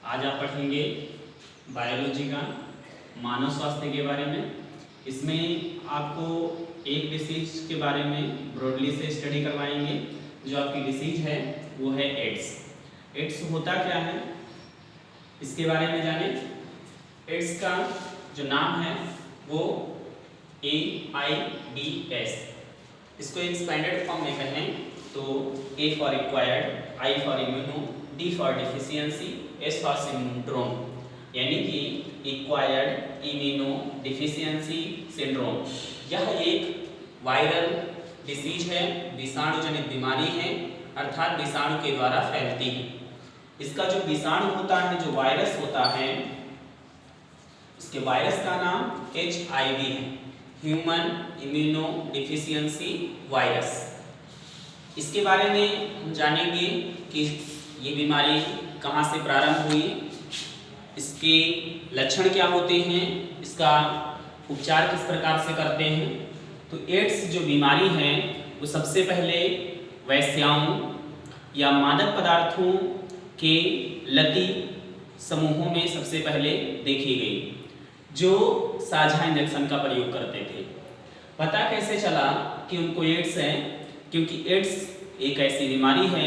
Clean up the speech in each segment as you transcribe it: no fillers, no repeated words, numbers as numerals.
आज आप पढ़ेंगे बायोलॉजी का मानव स्वास्थ्य के बारे में। इसमें आपको एक डिसीज के बारे में ब्रॉडली से स्टडी करवाएंगे। जो आपकी डिसीज है वो है एड्स। एड्स होता क्या है इसके बारे में जाने। एड्स का जो नाम है वो AIDS। इसको एक्सपेंडेड फॉर्म में कहें तो A for acquired, I for immuno, D for deficiency, S for syndrome, यानी कि एक्वायर्ड इम्यूनो डिफिशियंसी सिंड्रोम। यह एक वायरल डिसीज है, विषाणु जनित बीमारी है, अर्थात विषाणु के द्वारा फैलती है। इसका जो विषाणु होता है, जो वायरस होता है, इसके वायरस का नाम HIV है, ह्यूमन इम्यूनो डिफिशियंसी वायरस। इसके बारे में हम जानेंगे कि ये बीमारी कहाँ से प्रारंभ हुई, इसके लक्षण क्या होते हैं, इसका उपचार किस प्रकार से करते हैं। तो एड्स जो बीमारी है वो सबसे पहले वेश्याओं या मादक पदार्थों के लती समूहों में सबसे पहले देखी गई, जो साझा इंजेक्शन का प्रयोग करते थे। पता कैसे चला कि उनको एड्स है? क्योंकि एड्स एक ऐसी बीमारी है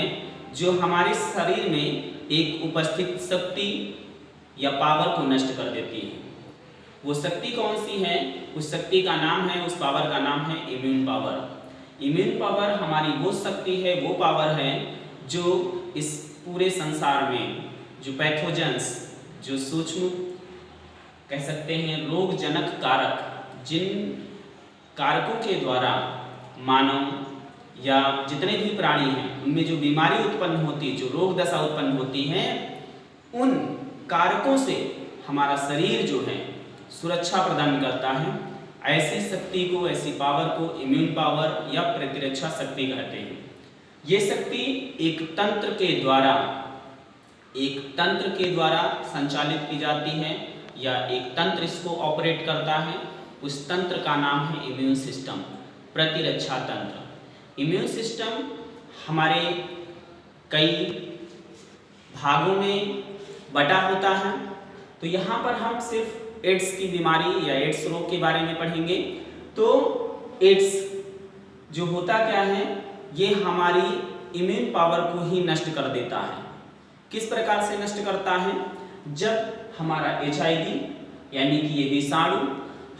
जो हमारे शरीर में एक उपस्थित शक्ति या पावर को नष्ट कर देती है। वो शक्ति कौन सी है? उस शक्ति का नाम है, उस पावर का नाम है इम्यून पावर। इम्यून पावर हमारी वो शक्ति है, वो पावर है जो इस पूरे संसार में जो पैथोजेंस, जो सूक्ष्म कह सकते हैं रोगजनक कारक, जिन कारकों के द्वारा मानव या जितने भी प्राणी हैं उनमें जो बीमारी उत्पन्न होती, जो रोग दशा उत्पन्न होती है, उन कारकों से हमारा शरीर जो है सुरक्षा प्रदान करता है। ऐसी शक्ति को, ऐसी पावर को इम्यून पावर या प्रतिरक्षा शक्ति कहते हैं। ये शक्ति एक तंत्र के द्वारा संचालित की जाती है या एक तंत्र इसको ऑपरेट करता है। उस तंत्र का नाम है इम्यून सिस्टम, प्रतिरक्षा तंत्र। इम्यून सिस्टम हमारे कई भागों में बटा होता है। तो यहाँ पर हम सिर्फ एड्स की बीमारी या एड्स रोग के बारे में पढ़ेंगे। तो एड्स जो होता क्या है, ये हमारी इम्यून पावर को ही नष्ट कर देता है। किस प्रकार से नष्ट करता है? जब हमारा HIV यानी कि ये विषाणु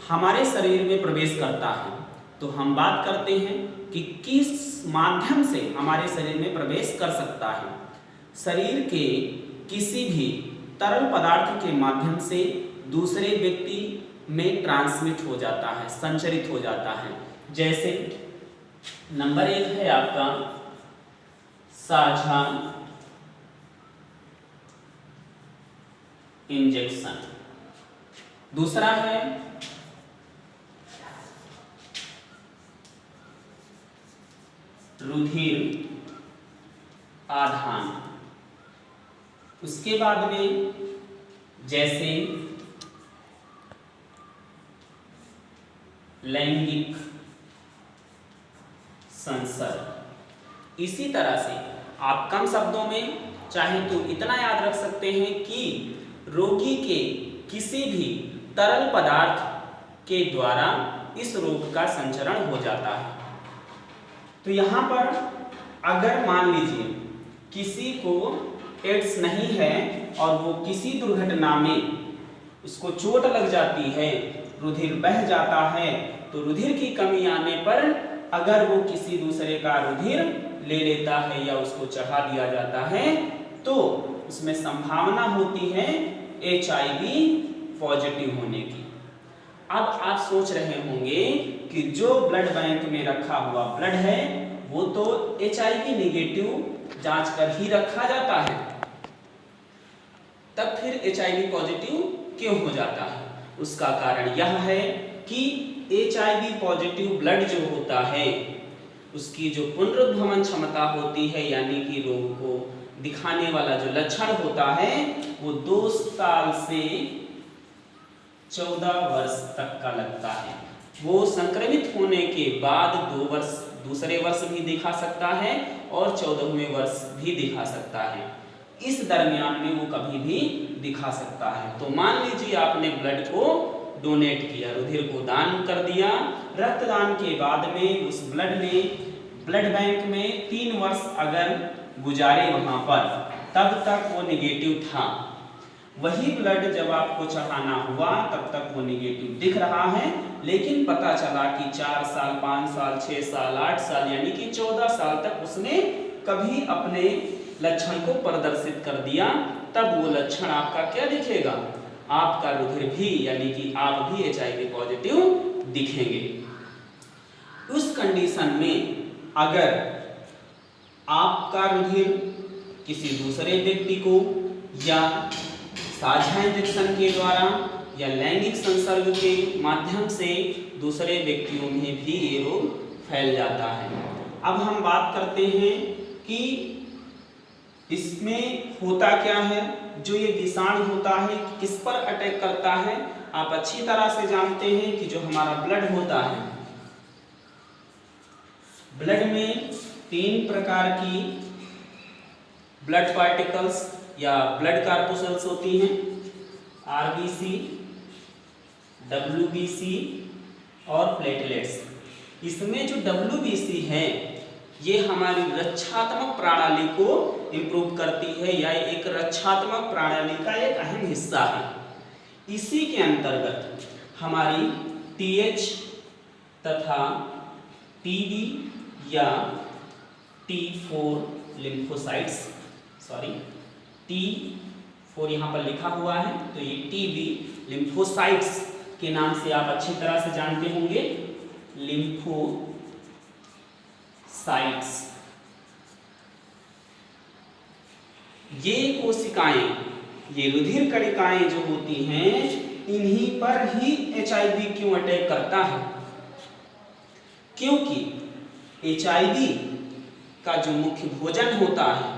हमारे शरीर में प्रवेश करता है, तो हम बात करते हैं कि किस माध्यम से हमारे शरीर में प्रवेश कर सकता है। शरीर के किसी भी तरल पदार्थ के माध्यम से दूसरे व्यक्ति में ट्रांसमिट हो जाता है, संचरित हो जाता है। जैसे नंबर 1 है आपका साझा इंजेक्शन, दूसरा है रुधिर आधान, उसके बाद में जैसे लैंगिक संसर्ग। इसी तरह से आप कम शब्दों में चाहे तो इतना याद रख सकते हैं कि रोगी के किसी भी तरल पदार्थ के द्वारा इस रोग का संचरण हो जाता है। तो यहाँ पर अगर मान लीजिए किसी को एड्स नहीं है और वो किसी दुर्घटना में उसको चोट लग जाती है, रुधिर बह जाता है, तो रुधिर की कमी आने पर अगर वो किसी दूसरे का रुधिर ले लेता है या उसको चढ़ा दिया जाता है, तो उसमें संभावना होती है HIV पॉजिटिव होने की। अब आप सोच रहे होंगे कि जो ब्लड बैंक में रखा हुआ ब्लड है वो तो HIV नेगेटिव जांच कर ही रखा जाता है, तब फिर HIV पॉजिटिव क्यों हो जाता है? उसका कारण यह है कि HIV पॉजिटिव ब्लड जो होता है उसकी जो पुनरुद्भवन क्षमता होती है, यानी कि रोग को दिखाने वाला जो लक्षण होता है, वो 2 साल से 14 वर्ष तक का लगता है। वो संक्रमित होने के बाद 2 वर्ष, दूसरे वर्ष भी दिखा सकता है और 14वें वर्ष भी दिखा सकता है। इस दरमियान में वो कभी भी दिखा सकता है। तो मान लीजिए आपने ब्लड को डोनेट किया, रुधिर को दान कर दिया। रक्तदान के बाद में उस ब्लड ने ब्लड बैंक में 3 वर्ष अगर गुजारे वहां पर, तब तक वो निगेटिव था। वही ब्लड जब आपको चढ़ाना हुआ तब तक वो निगेटिव दिख रहा है, लेकिन पता चला कि 4 साल, 5 साल, 6 साल, 8 साल यानी कि 14 साल तक उसने कभी अपने लक्षण को प्रदर्शित कर दिया, तब वो लक्षण आपका क्या दिखेगा? आपका रुधिर भी यानी कि आप भी HIV पॉजिटिव दिखेंगे। उस कंडीशन में अगर आपका रुधिर किसी दूसरे व्यक्ति को या साझा इंजेक्शन के द्वारा या लैंगिक संसर्ग के माध्यम से दूसरे व्यक्तियों में भी ये रोग फैल जाता है। अब हम बात करते हैं कि इसमें होता क्या है। जो ये विषाणु होता है किस पर अटैक करता है, आप अच्छी तरह से जानते हैं कि जो हमारा ब्लड होता है, ब्लड में 3 प्रकार की ब्लड पार्टिकल्स या ब्लड कार्पुसेल्स होती हैं, RBC, WBC और प्लेटलेट्स। इसमें जो WBC है ये हमारी रक्षात्मक प्रणाली को इम्प्रूव करती है या एक रक्षात्मक प्रणाली का एक अहम हिस्सा है। इसी के अंतर्गत हमारी TH तथा TB या T4 लिम्फोसाइट्स, T4 यहाँ पर लिखा हुआ है, तो ये TB लिम्फोसाइट्स के नाम से आप अच्छी तरह से जानते होंगे। लिम्फोसाइट्स ये कोशिकाएं, ये रुधिर कणिकाएं जो होती हैं, इन्हीं पर ही HIV क्यों अटैक करता है? क्योंकि HIV का जो मुख्य भोजन होता है,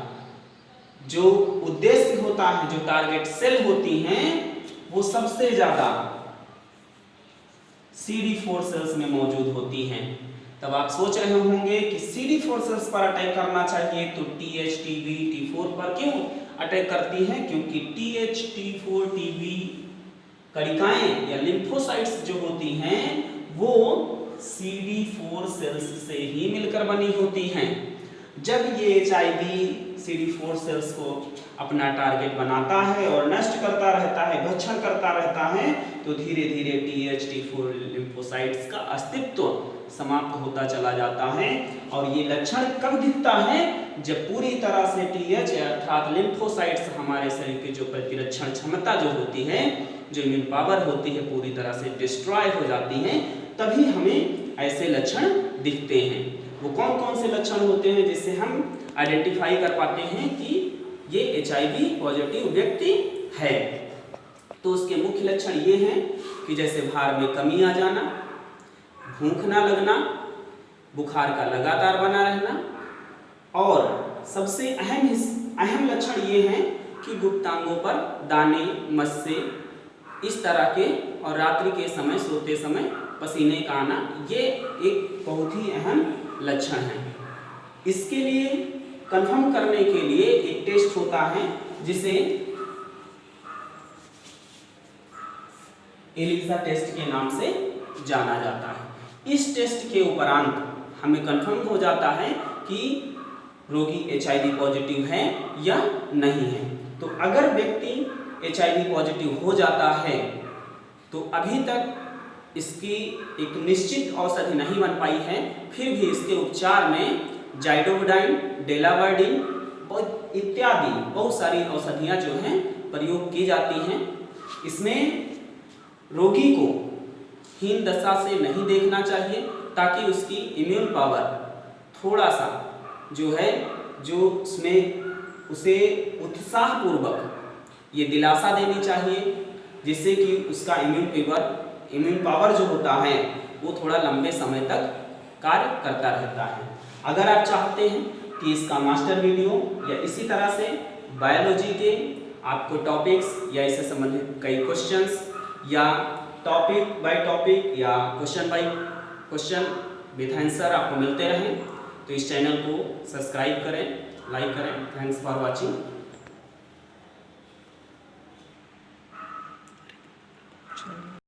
जो उद्देश्य होता है, जो टारगेट सेल होती हैं, वो सबसे ज्यादा CD4 सेल्स में मौजूद होती हैं। तब आप सोच रहे होंगे कि CD4 सेल्स पर अटैक करना चाहिए, तो TH, TB, T4 पर क्यों अटैक करती हैं? क्योंकि TH, T4, TB कणिकाएं या लिम्फोसाइट्स जो होती हैं वो CD4 सेल्स से ही मिलकर बनी होती हैं। जब ये HIV CD4 सेल्स को अपना टारगेट बनाता है और नष्ट करता रहता है, भक्षण करता रहता है, तो धीरे धीरे TH, T4 लिम्फोसाइट्स का अस्तित्व समाप्त होता चला जाता है। और ये लक्षण कब दिखता है? जब पूरी तरह से TH अर्थात लिम्फोसाइट्स हमारे शरीर की जो प्रतिरक्षण क्षमता जो होती है, जो इम्यून पावर होती है, पूरी तरह से डिस्ट्रॉय हो जाती है, तभी हमें ऐसे लक्षण दिखते हैं। वो कौन कौन से लक्षण होते हैं जिससे हम आइडेंटिफाई कर पाते हैं कि ये HIV पॉजिटिव व्यक्ति है? तो उसके मुख्य लक्षण ये हैं कि जैसे भार में कमी आ जाना, भूख ना लगना, बुखार का लगातार बना रहना, और सबसे अहम लक्षण ये हैं कि गुप्तांगों पर दाने, मस्से इस तरह के, और रात्रि के समय सोते समय पसीने का आना, ये एक बहुत ही अहम लक्षण है। इसके लिए कंफर्म करने के लिए एक टेस्ट होता है जिसे एलिसा टेस्ट के नाम से जाना जाता है। इस टेस्ट के उपरांत हमें कंफर्म हो जाता है कि रोगी HIV पॉजिटिव है या नहीं है। तो अगर व्यक्ति HIV पॉजिटिव हो जाता है तो अभी तक इसकी एक निश्चित औषधि नहीं बन पाई है, फिर भी इसके उपचार में जाइडोविडाइन, डेलावर्डिन इत्यादि बहुत सारी औषधियाँ जो हैं प्रयोग की जाती हैं। इसमें रोगी को हीन दशा से नहीं देखना चाहिए, ताकि उसकी इम्यून पावर थोड़ा सा जो है, जो उसमें उसे उत्साहपूर्वक ये दिलासा देनी चाहिए, जिससे कि उसका इम्यून पावर जो होता है वो थोड़ा लंबे समय तक कार्य करता रहता है। अगर आप चाहते हैं कि इसका मास्टर वीडियो या इसी तरह से बायोलॉजी के आपको टॉपिक्स या इससे संबंधित कई क्वेश्चंस या टॉपिक बाय टॉपिक या question by question with answer आपको मिलते रहें, तो इस चैनल को सब्सक्राइब करें, लाइक करें। Thanks for watching.